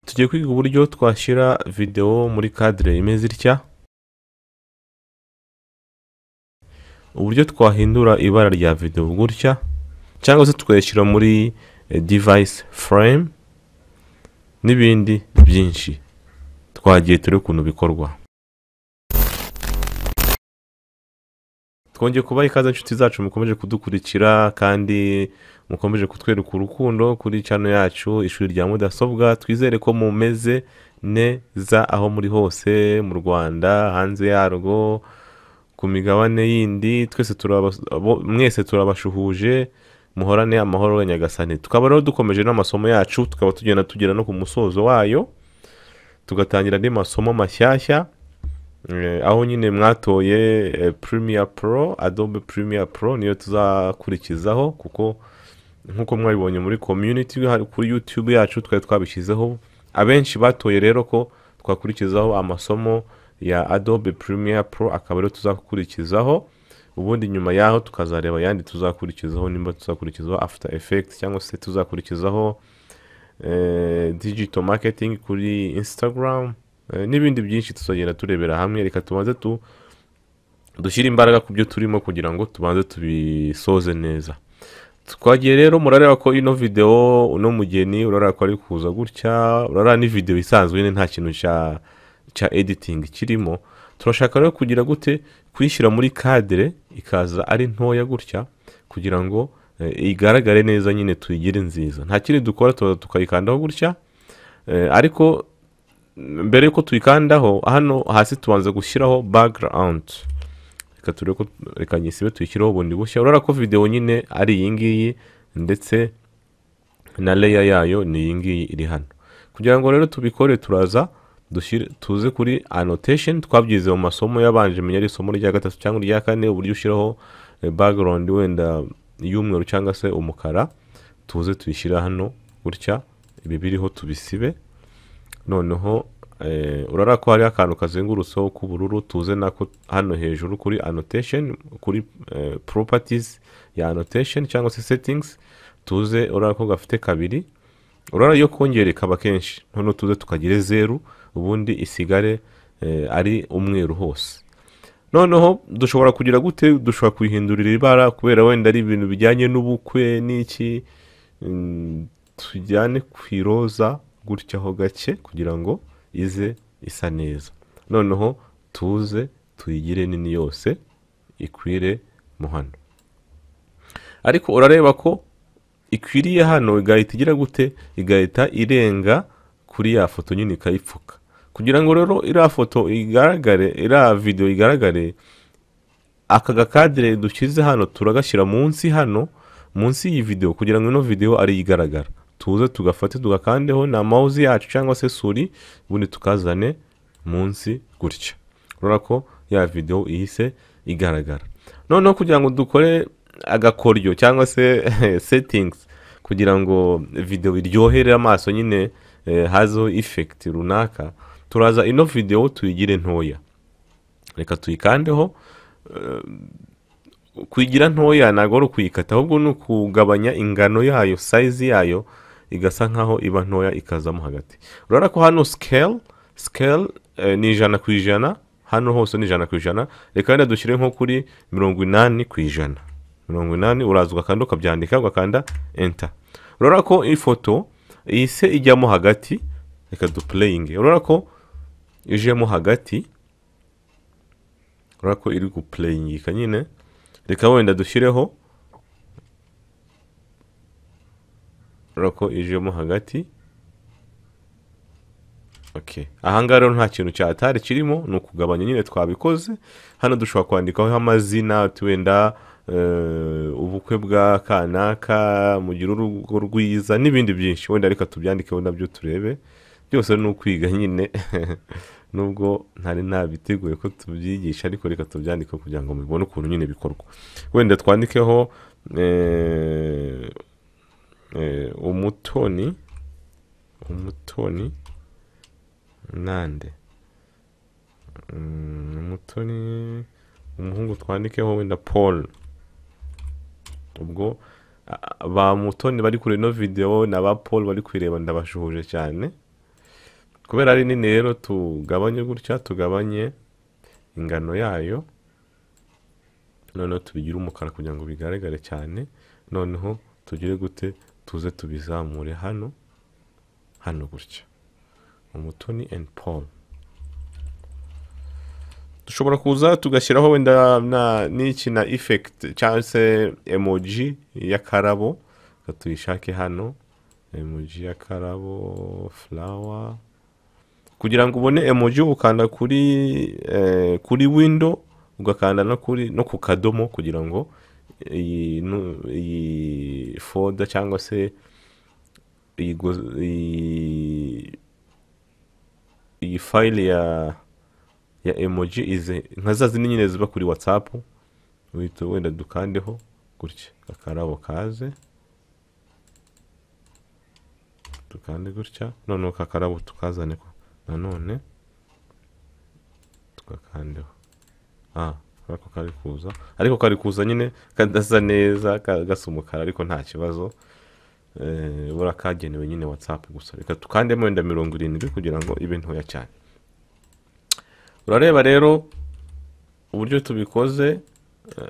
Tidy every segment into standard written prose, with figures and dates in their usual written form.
Tugiye kwiga uburyo twashyira video muri cadre imeze itya, uburyo twahindura ibara rya video gutya cyangwa se tukayishyira muri device frame n'ibindi byinshi. Twagiye turi ukuntu bikorwa. Twongeye kubaha ikaze inshuti zacu mukomeje kudukurikira kandi mukomeje kutwereka urukundo kuri channel yacu ishuri rya mudasobwa. Twizere ko mumeze neza aho muri hose mu Rwanda, hanze yarwo, ku migabane yindi. Twese mwese turabashuhuje, muhorane amahoro ya Nyagasani. Tukaba rero dukomeje n'amasomo yacu, tukaba tugera no ku musozo wayo, tugatangira andi masomo mashyashya. Aho nyine mwatoye Premiere Pro, Adobe Premiere Pro niyo tuzakurikizaho, kuko nkuko mwabibonye muri community kuri YouTube yacu twari twabishyizeho. Abenshi batoye rero ko twakurikizaho amasomo ya Adobe Premiere Pro, akaba rero tuzakurikizaho. Ubundi nyuma yaho tukazareba yandi tuzakurikizaho, nimba tuzakurikizaho After Effects cyangwa se tuzakurikizaho digital marketing kuri Instagram, n'ibindi byinshi tuzagenda turebera hamwe. Reka tubanze dushyira imbaraga ku byo turimo kugira ngo tubanze tubisoze neza. Twagiye rero murareba ko ino video uno mugeni urareba ko ari kuza gutya, urareba ni video isanzwe, nta kintu cha editing kirimo. Turashaka rero kugira gute kwishyira muri cadre ikaza ari ntoya gutya kugira ngo igaragare neza, nyine tuyigire nziza. Nta kindi dukora, tukayikandaho gutya, ariko mbere yuko tuyikandaho hano hasi tubanza gushyiraho background. Reka nyisibe tuyishyiraho bundi bushya. Urara ko video nyine ari iyi ngiyi ndetse na layer yayo ni iyi ngiyi iri hano. Kugira ngo rero tubikore turaza tuze kuri annotation. Twabyize mu masomo yabanje, menya ari isomo rya gatatu cyangwa rya kane, uburyo ushyiraho background wenda y'umweru cyangwa se umukara. Tuze tuyishyira hano gutya, ibi biriho tubisibe. Noneho urara ko hari akantu kazengurutseho k'ubururu, tuze nako hano hejuru kuri annotation, kuri properties ya annotation cyangwa se settings. Tuze urara ko gafite kabiri, urara yo kongera kaba kenshi, none tuze tukagire zeru, ubundi isigare ari umweru hose. Noneho dushobora kugira gute, dushobora kuyihindurira ibara kubera wenda ari ibintu bijyanye n'ubukwe n'iki. Tujyane kwiroza gutya ho gake kugira ngo ize isa neza. Noneho tuze tuyigire nini yose ikwire mu hano. Ariko urareba ko ikwiriye hano, igahita igira gute, igahita irenga kuri ya foto nyine ikayipfuka. Kugira ngo rero iriya foto igaragare, iriya video igaragare, aka gakadire dushyize hano turagashyira munsi hano, munsi y'iyi video, kugira ngo ino video ari igaragara. Tuze tugafate tugakandeho na mouse yacu cyangwa se suri, ubundi tukazane munsi gutya. Urabona ko ya video ihise igaragara. Noneho kugira ngo dukore agakoryo cyangwa se settings kugira ngo video iryohere amaso, nyine hazo effect runaka, turaza ino video tuyigire ntoya. Reka tuyikandeho. Kuyigira ntoya ntago ari ukuyikata, ahubwo ni ukugabanya ingano yayo, size yayo igasa nkaho iba ntoya ikazamo hagati. Urabona ko hano scale ni 100%, hano hose ni 100%. Reka wenda dushyire nko kuri 80%. 80 uraza ugakanda ukabyandika, ugakanda enter. Urabona ko ifoto ihise ijyamo hagati. Reka duplaying. Urabona ko ijemo hagati, urabona ko iri guplaying kanyine. Reka wenda dushyireho, urako ijemo hagati. Okay, ahangaha rero nta kintu cyatari kirimo, ni ukugabanya nyine twabikoze. Hano dushobora kwandikaho amazina, wenda ubukwe bwa kanaka, mugira urugo rwiza n'ibindi byinshi. Wenda reka tubyandikeho nabyo turebe. Byose ni ukwiga nyine nubwo ntari nabiteguye ko tubyigisha, ariko reka tubyandikeho kugira ngo mubone ukuntu nyine bikorwa. Wenda twandikeho umutoni nande, umutoni umuhungu twandikeho wenda Paul. Ubwo ba mutoni bari kuri no video na ba Paul bari kwireba ndabashuhuje cyane. kubera ari nini rero tugabanye gutya, tugabanye ingano yayo, noneho tubigire umukara kugira ngo bigaragare cyane, noneho tugire gute, tuze tubizamure hano gutya, Umutoni and Paul. Dushobora kuza tugashyiraho wenda n'iki na effect cyangwa se emoji y'akarabo, tuyishake hano, emoji y'akarabo, flower. Kugira ngo ubone emoji ukanda kuri window, ugakanda no ku kadomo, kugira ngo iyi folder cyangwa se iyi file ya emoji ize nka za zindi nyine ziba kuri WhatsApp. Wenda dukandeho gutya, akarabo kaze, dukande gutya, noneho kakarabo tukazane nanone tugakandeho. Ariko kari kuza nyine kadasa neza, gasa umukara, ariko nta kibazo, bura kagenewe nyine WhatsApp gusa. Reka tukandemo wenda 70 kugira ngo ibe ntoya cyane. Urareba rero uburyo tubikoze,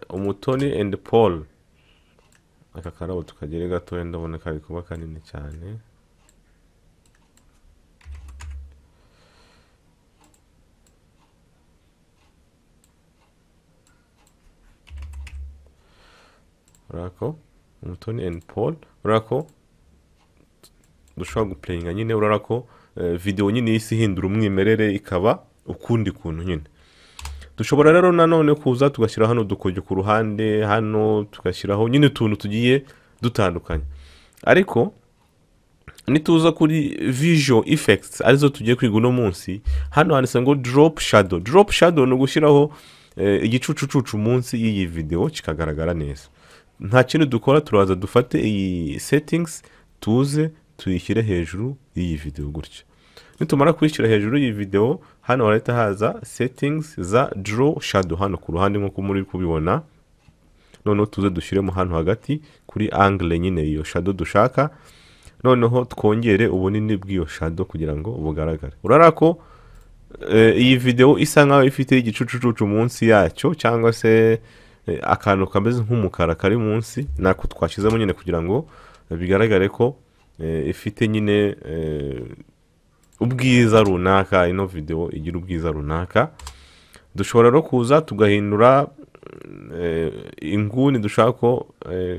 Umutoni and Paul. Aka karabo tukagere gato, ndabona kari kuba kanini cyane. Urako Umutoni and Paul, urako dushobora guplayinga nyine, urako video nyine isi hindura umwimerere ikaba ukundi kuntu nyine. Dushobora rero nanone kuza tugashyira hano dukoje ku ruhande, hano tugashyiraho nyine tuntu tugiye dutandukanye. Ariko nituza kuri visual effects arizo tugiye kwiga uno munsi, hano handitse ngo drop shadow. Drop shadow no gushyiraho igicucucucu munsi y'iyi video kikagaragara neza. Nta kintu dukora, turaza dufate iyi settings tuze tuyishyire hejuru y'iyi video gutya. Nitumara kwishyira hejuru y'iyi video, hano harahita haza settings za draw shadow hano ku ruhande nk'uko muri kubibona. Noneho tuze dushyiremo hano hagati kuri angle nyine iyo shadow dushaka, noneho twongere ubunini bw'iyo shadow kugira ngo bugaragare. Urarako iyi video isa nkaho ifite igicucucucu munsi yacyo, cyangwa se akantu kameze nk'umukara kari munsi, nako twashizemo nyine kugira ngo bigaragare ko ifite nyine ubwiza runaka. Ino video igira ubwiza runaka. Dushobora no kuza tugahindura inguni dushaka ko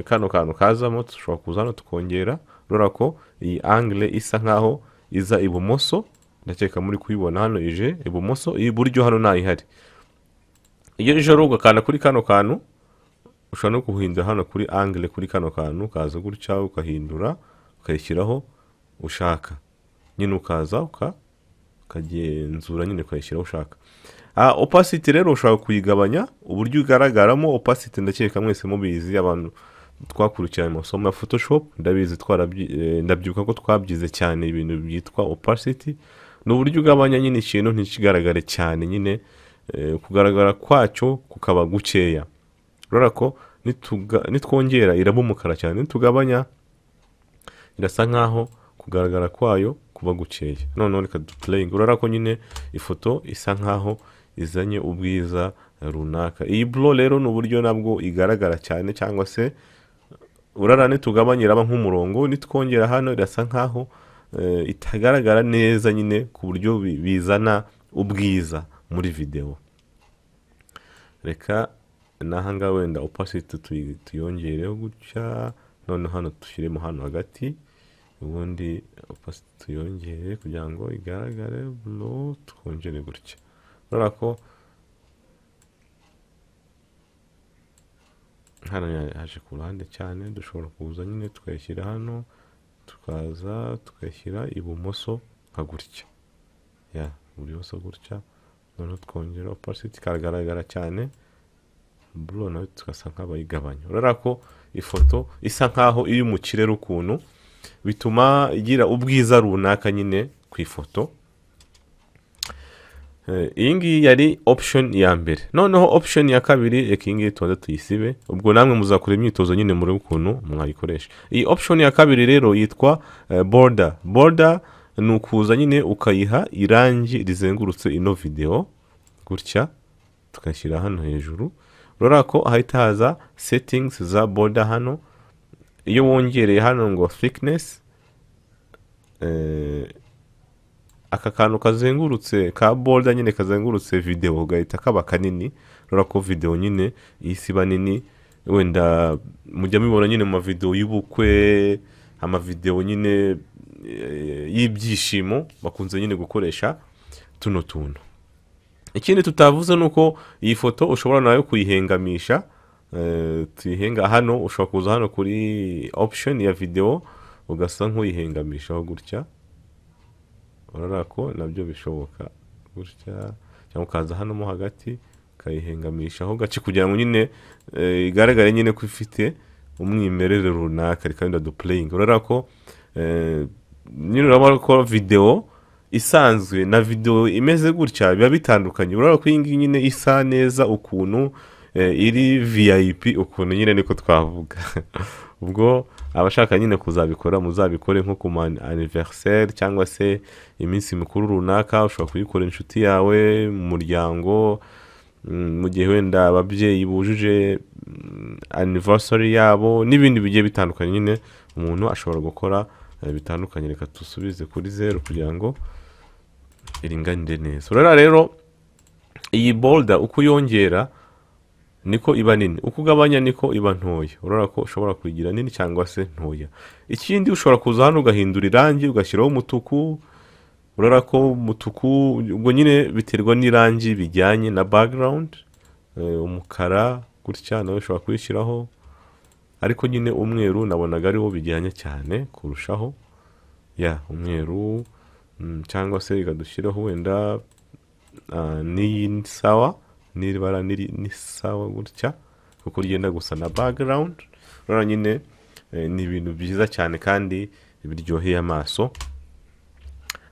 kano kantu kazamo, dushobora kuza hano tukongera. Urarako iyi angle isa nkaho iza ibumoso, ndakeka muri kuyibona hano ije ibumoso, iburyo hano ntayihari. Iyo ije ugakanda kuri kano kantu, ushobora no kuhindura hano kuri angle kuri kano kantu, kaza gutya ukahindura ukayishyiraho ushaka nyine, ukaza ukagenzura nyine ukayishyiraho ushaka. Opacity rero ushobora kuyigabanya uburyo igaragaramo. Opacity ndakeka mwese mubizi, abantu twakurikiranye amasomo ya Photoshop ndabizi, ndabyuka ko twabyize cyane ibintu byitwa opacity. Ni uburyo ugabanya nyine ikintu ntikigaragare cyane, nyine kugaragara kwacyo kukaba gukeya. Urarako nitwongera iraba umukara cyane, nitugabanya irasa nkaho kugaragara kwayo kuba gukeya. Noneho reka duplaying. Urarako nyine ifoto isa nkaho izanye ubwiza runaka. Iyi blur rero ni uburyo nabwo igaragara cyane, cyangwa se urara nitugabanya iraba nk'umurongo, nitwongera hano irasa nkaho itagaragara neza nyine, ku buryo bizana ubwiza muri video. Reka nahanga wenda opacity tuyongereho gutya, none hano dushyiremo hano hagati, ubundi opacity tuyongere kugira ngo igaragare. Blur twongere gutya. Urarako hano yaje ku ruhande cyane, dushobora kuza nyine tukayishyira hano, tukaza tukayishyira ibumoso nka gutya, ibumoso gutya. Noneho twongera opacity ikagaragara cyane, blur nayo tukasa nk'abayigabanya. Urarako ifoto isa nkaho iri mu kirere ukuntu, bituma igira ubwiza runaka nyine ku ifoto. Iyi ngiyi yari option ya mbere. Noneho option ya kabiri, reka iyi ngiyi tubanze tuyisibe, ubwo namwe muzakora imyitozo nyine muri ukuntu mwayikoresha. Iyi option ya kabiri rero yitwa border. Border ni ukuza nyine ukayiha irangi rizengurutse ino video gutya, tukashyira hano hejuru. Urabona ko hahita haza settings za border hano. Iyo wongereye hano ngo thickness, aka kantu kazengurutse ka border nyine kazengurutse video gahita kaba kanini. Urabona ko video nyine isiba nini, wenda mujya mibona nyine mu video y'ubukwe, ama video nyine y'ibyishimo bakunze nyine gukoresha tuno tuntu. Ikindi tutavuze nuko iyi foto ushobora nayo kuyihengamisha, tuyihenga hano, ushobora kuza hano kuri option ya video ugasa nk'uyihengamishaho gutya. Urabona ko nabyo bishoboka gutya, cyangwa ukaza hano mo hagati ukayihengamishaho gace kugira ngo nyine igaragare nyine ko ifite umwimerere runaka kandi do playing. Urabona ko nyine urabona ko video isanzwe na video imeze gutya biba bitandukanye. Urabona ko iyi ngiyi nyine isa neza ukuntu, iri VIP ukuntu nyine niko twavuga. Ubwo abashaka nyine kuzabikora muzabikore nko ku anniversaire cyangwa se iminsi mikuru runaka. Ushobora kuyikora inshuti yawe mu muryango, mu gihe wenda ababyeyi bujuje anniversary yabo n'ibindi bigiye bitandukanye. Nyine umuntu ashobora gukora bitandukanye. Reka tusubize kuri zeru kugira ngo iringanire neza. Urabona rero iyi border uko yongera niko iba nini, uko ugabanya niko iba ntoya. Urabona ko ushobora kuyigira nini cyangwa se ntoya. Ikindi ushobora kuza hano ugahindura irangi ugashyiraho umutuku. Urabona ko umutuku ubwo nyine biterwa n'irangi bijyanye na background. Umukara gutya nawe ushobora kuyishyiraho, ariko nyine umweru nabonaga ariwo bijyanye cyane kurushaho. Umweru, cyangwa se ikadushyiraho wenda ni sawa, n'ibara ni sawa gutya kuko rigenda gusa na background. Urabona nyine ni ibintu byiza cyane kandi biryoheye amaso.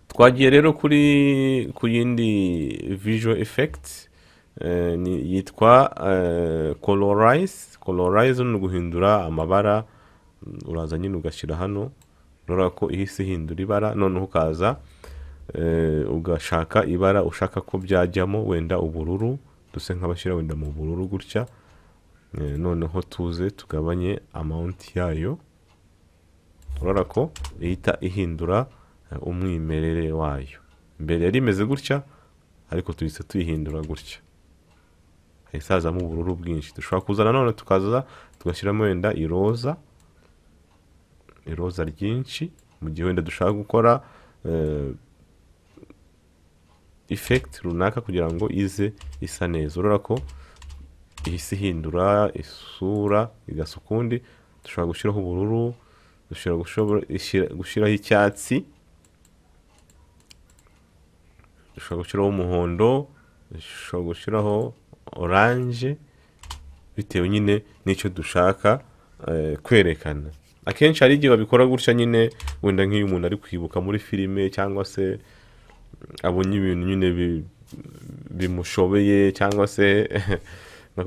Twagiye rero ku yindi visual effect, yitwa colorize no guhindura amabara. Uraza nyine ugashyira hano. Urabona ko ihise ihindura ibara, noneho ukaza ugashaka ibara ushaka ko byajyamo, wenda ubururu, duse nk'abashyira wenda mu bururu gutya. Noneho tuze tugabanye amount yayo. Urabona ko ihita ihindura umwimerere wayo. Mbere yari imeze gutya, ariko tuhise tuyihindura gutya, hisazamo ubururu bwinshi. Dushobora kuzana none tukaza tugashyiramo wenda iroza ryinshi, mu gihe wenda dushaka gukora effect runaka kugira ngo ize isa neza. Urabona ko ihise ihindura isura igasa ukundi. Dushobora gushyiraho ubururu, dushobora gushyiraho icyatsi, dushobora gushyiraho umuhondo, dushobora gushyiraho orange, bitewe nyine n'icyo dushaka kwerekana. Akenshi hari igihe babikora gutya nyine, wenda nk'iyo umuntu ari kwibuka muri filime cyangwa se abonye ibintu nyine bimushobeye, cyangwa se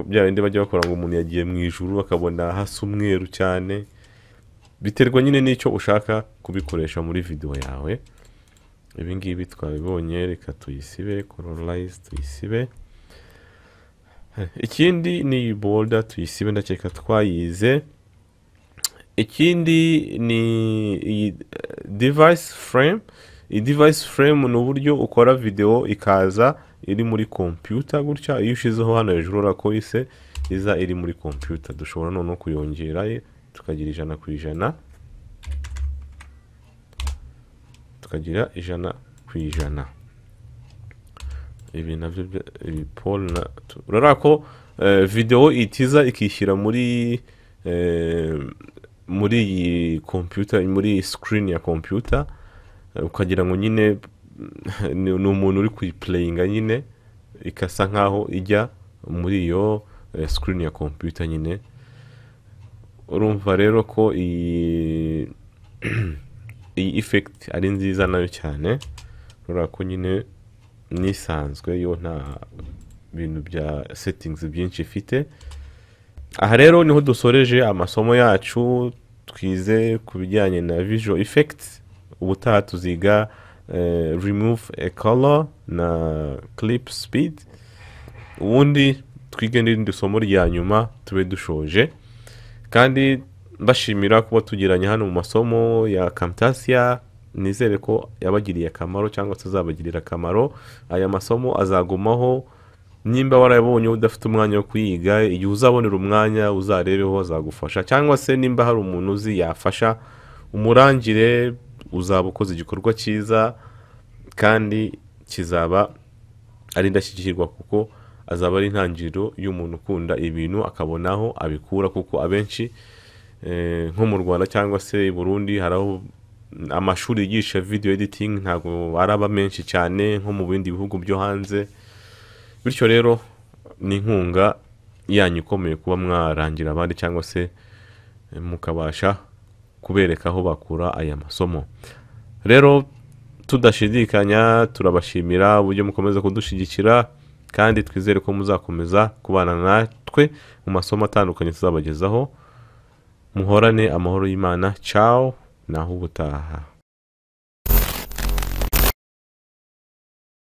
bya bindi bajya bakora ngo umuntu yagiye mu ijuru akabona hasa umweru cyane. Biterwa nyine n'icyo ushaka kubikoresha muri video yawe. Ibi ngibi twabibonye, reka tuyisibe, colorize tuyisibe. Ikindi ni border tuyisibe, ndakeka twayize. Ikindi ni device frame. I device frame ni uburyo ukora video ikaza iri muri computer gutya. Iyo ushizeho hano hejuru urabona ko iza iri muri computer. Dushobora none kuyongera tukagira 100%, tukagira 100%. Ibi navyo ibi pole na urabona ko video itiza ikishyira muri iyi computer, muri screen ya computer, ukagira ngo nyine ni umuntu uri kuyiplayinga nyine, ikasa nkaho ijya muri iyo screen ya computer nyine. Urumva rero ko iyi effect ari nziza nayo cyane. Urabona ko nyine nisanzwe yo nta bintu bya settings byinshi ifite. Aha rero niho dusoreje amasomo yacu twize ku bijyanye na visual effects. Ubutaha tuziga remove a color na clip speed, ubundi twige n'irindi somo rya nyuma tube dushoje. Kandi mbashimira kuba tugiranye hano mu masomo ya Camtasia, nizere ko yabagiriye akamaro cyangwa se azabagirira akamaro. Aya masomo azagumaho, nimba warabonye udafite umwanya wo kwiga, igihe uzabonera umwanya uzarebeho azagufasha, cyangwa se nimba hari umuntu uzi yafasha umurangire, uzaba ukoze igikorwa cyiza kandi kizaba ari indashyikirwa, kuko azaba ari intangiriro y'umuntu ukunda ibintu akabonaho abikura. Kuko abenshi nko mu Rwanda cyangwa se i Burundi haraho amashuri yigisha video editing ntabwo araba menshi cyane nko mu bindi bihugu byo hanze. Bityo rero ni inkunga yanyu ikomeye kuba mwarangira abandi cyangwa se mukabasha kubereka aho bakura aya masomo. Rero tudashidikanya turabashimira uburyo mukomeza kudushigikira, kandi twizere ko muzakomeza kubana natwe mu masomo atandukanye tuzabagezaho. Muhorane amahoro y'Imana. Ciao, naho ubutaha.